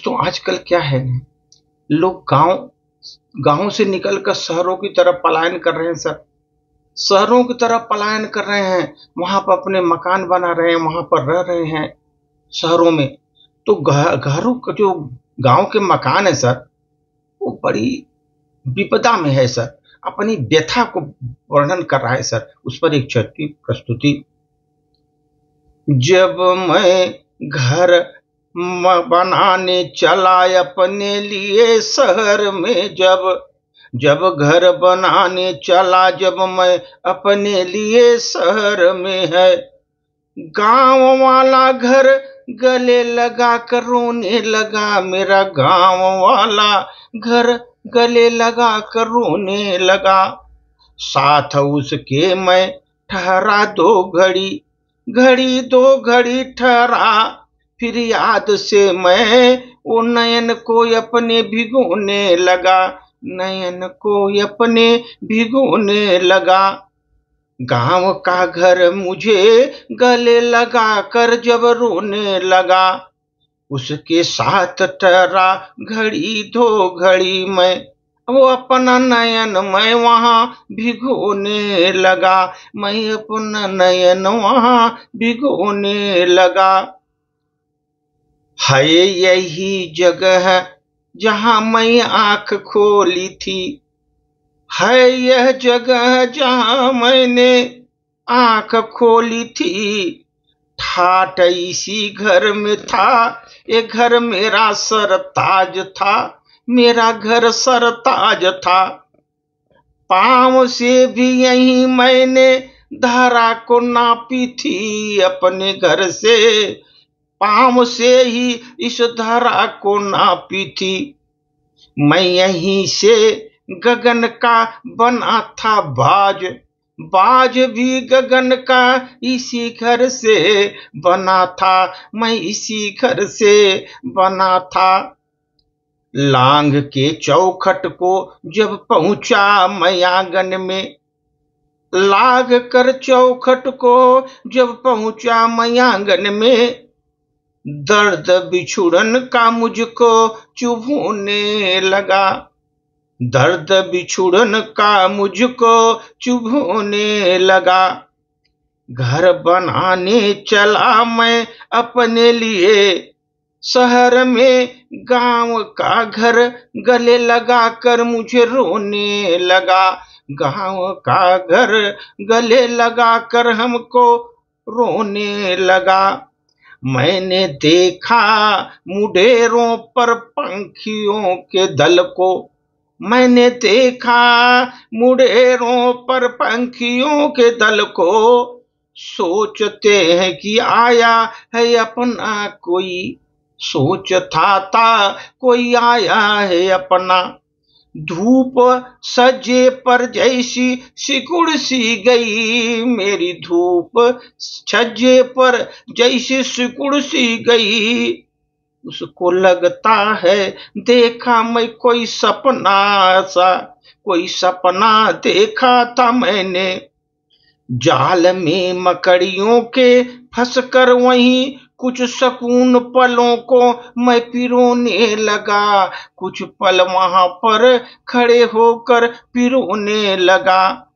दोस्तों आजकल क्या है ना, लोग गांव गांव से निकलकर शहरों की तरफ पलायन कर रहे हैं सर। शहरों की तरफ पलायन कर रहे हैं, वहां पर अपने मकान बना रहे हैं, वहां पर रह रहे हैं शहरों में। तो घरों का जो गांव के मकान है सर, वो बड़ी विपदा में है सर। अपनी व्यथा को वर्णन कर रहा है सर, उस पर एक छोटी प्रस्तुति। जब मैं घर बनाने चला अपने लिए शहर में, जब जब घर बनाने चला जब मैं अपने लिए शहर में है, गांव वाला घर गले लगा कर रोने लगा। मेरा गांव वाला घर गले लगा कर रोने लगा। साथ उसके मैं ठहरा दो घड़ी, घड़ी दो घड़ी ठहरा। फिर याद से मैं वो नयन को अपने भिगोने लगा, नयन को अपने भिगोने लगा। गांव का घर मुझे गले लगा कर जब रोने लगा, उसके साथ ठहरा घड़ी दो घड़ी मैं, वो अपना नयन मैं वहां भिगोने लगा, मैं अपना नयन वहां भिगोने लगा। है यही जगह जहां मैं आंख खोली थी, है यह जगह जहां मैंने आंख खोली थी। ठाट इसी घर में था, ये घर मेरा सरताज था, मेरा घर सरताज था। पांव से भी यही मैंने धारा को नापी थी, अपने घर से पांव से ही इस धारा को नापी थी। मैं यहीं से गगन का बना था बाज, बाज भी गगन का इसी घर से बना था, मैं इसी घर से बना था। लांग के चौखट को जब पहुंचा मैं आंगन में, लाग कर चौखट को जब पहुंचा मैं आंगन में, दर्द बिछुड़न का मुझको चुभोने लगा, दर्द बिछुड़न का मुझको चुभोने लगा। घर बनाने चला मैं अपने लिए शहर में, गांव का घर गले लगा कर मुझे रोने लगा, गांव का घर गले लगा कर हमको रोने लगा। मैंने देखा मुडेरों पर पंखियों के दल को, मैंने देखा मुडेरों पर पंखियों के दल को, सोचते हैं कि आया है अपना कोई, सोचता था कोई आया है अपना। धूप सज्जे पर जैसी सिकुड़ सी गई, मेरी धूप छज्जे पर जैसी सिकुड़ सी गई। उसको लगता है देखा मैं कोई सपना सा, कोई सपना देखा था मैंने। जाल में मकड़ियों के फंसकर वहीं कुछ सकून पलों को मैं पिरोने लगा, कुछ पल वहां पर खड़े होकर पिरोने लगा।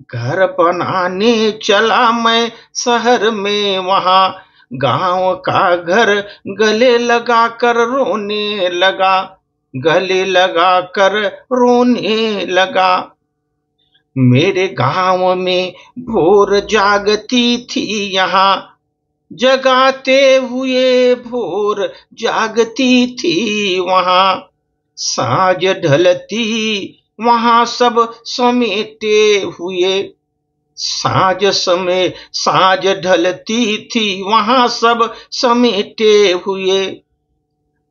घर बनाने चला मैं शहर में, वहां गांव का घर गले लगा कर रोने लगा, गले लगा कर रोने लगा। मेरे गांव में भोर जागती थी यहाँ, जगाते हुए भोर जागती थी वहां। साँझ ढलती वहां सब समेटे हुए, साँझ ढलती थी वहां सब समेटे हुए।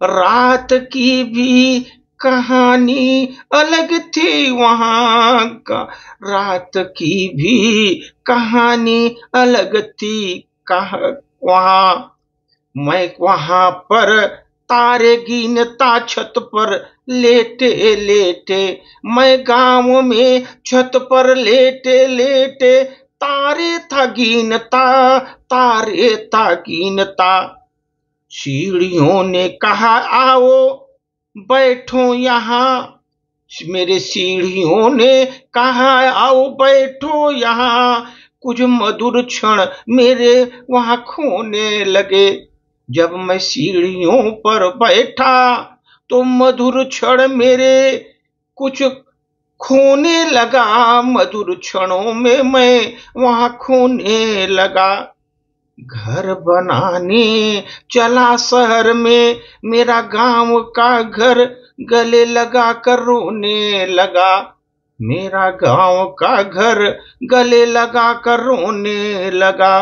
रात की भी कहानी अलग थी वहां का, रात की भी कहानी अलग थी वहां। मैं वहां पर तारे गिनता छत पर लेटे लेटे, मैं गांव में छत पर लेटे लेटे तारे था गिनता, तारे था गिनता। सीढ़ियों ने कहा आओ बैठो यहाँ, मेरे सीढ़ियों ने कहा आओ बैठो यहाँ, कुछ मधुर क्षण मेरे वहां खोने लगे। जब मैं सीढ़ियों पर बैठा तो मधुर क्षण मेरे कुछ खोने लगा, मधुर क्षणों में मैं वहां खोने लगा। घर बनाने चला शहर में, मेरा गांव का घर गले लगा कर रोने लगा। मेरा गांव का घर गले लगा कर रोने लगा।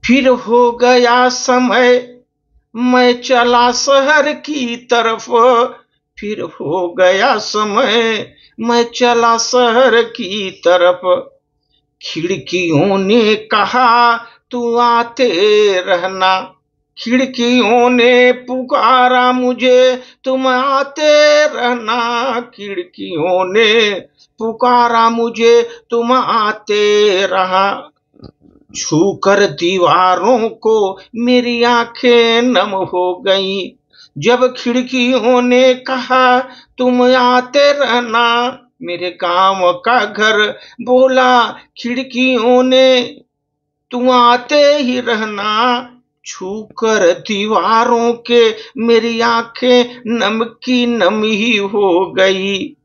फिर हो गया समय, मैं चला शहर की तरफ। फिर हो गया समय, मैं चला शहर की तरफ। खिड़कियों ने कहा तू आते रहना, खिड़कियों ने पुकारा मुझे तुम आते रहना। खिड़कियों ने पुकारा मुझे तुम आते रहा। छूकर दीवारों को मेरी आंखें नम हो गई। जब खिड़कियों ने कहा तुम आते रहना, मेरे गांव का घर बोला खिड़कियों ने तुम आते ही रहना। छूकर दीवारों के मेरी आंखें नम की नम ही हो गई।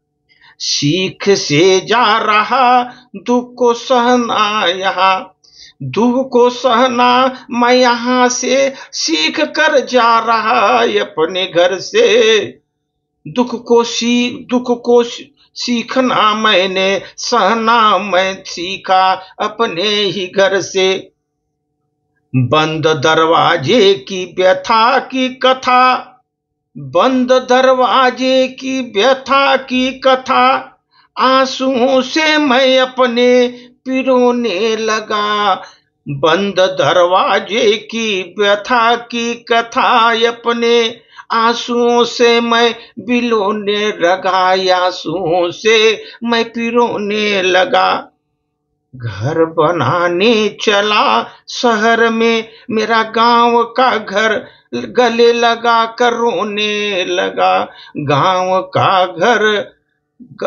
सीख से जा रहा दुख को सहना यहाँ, दुख को सहना मैं यहाँ से सीख कर जा रहा अपने घर से। दुख को सीखना मैंने, सहना मैं सीखा अपने ही घर से। बंद दरवाजे की व्यथा की कथा, बंद दरवाजे की व्यथा की कथा, आंसुओं से मैं अपने पिरोने लगा। बंद दरवाजे की व्यथा की कथा अपने आंसुओं से मैं बिलोने लगा, आंसुओं से मैं पिरोने लगा। घर बनाने चला शहर में, मेरा गांव का घर गले लगा कर रोने लगा। गांव का घर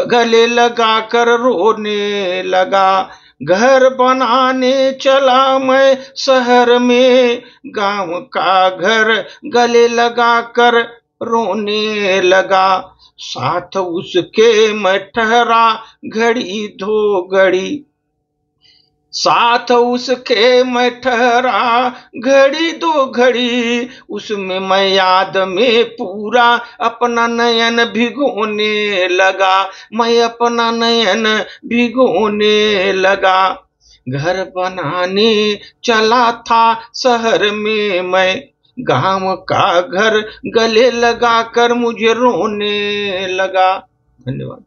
गले लगा कर रोने लगा। घर बनाने चला मैं शहर में, गांव का घर गले लगा कर रोने लगा। साथ उसके मैं ठहरा घड़ी दो घड़ी, साथ उसके मैं ठहरा घड़ी दो घड़ी। उसमें मैं याद में पूरा अपना नयन भिगोने लगा, मैं अपना नयन भिगोने लगा। घर बनाने चला था शहर में मैं, गांव का घर गले लगा कर मुझे रोने लगा। धन्यवाद।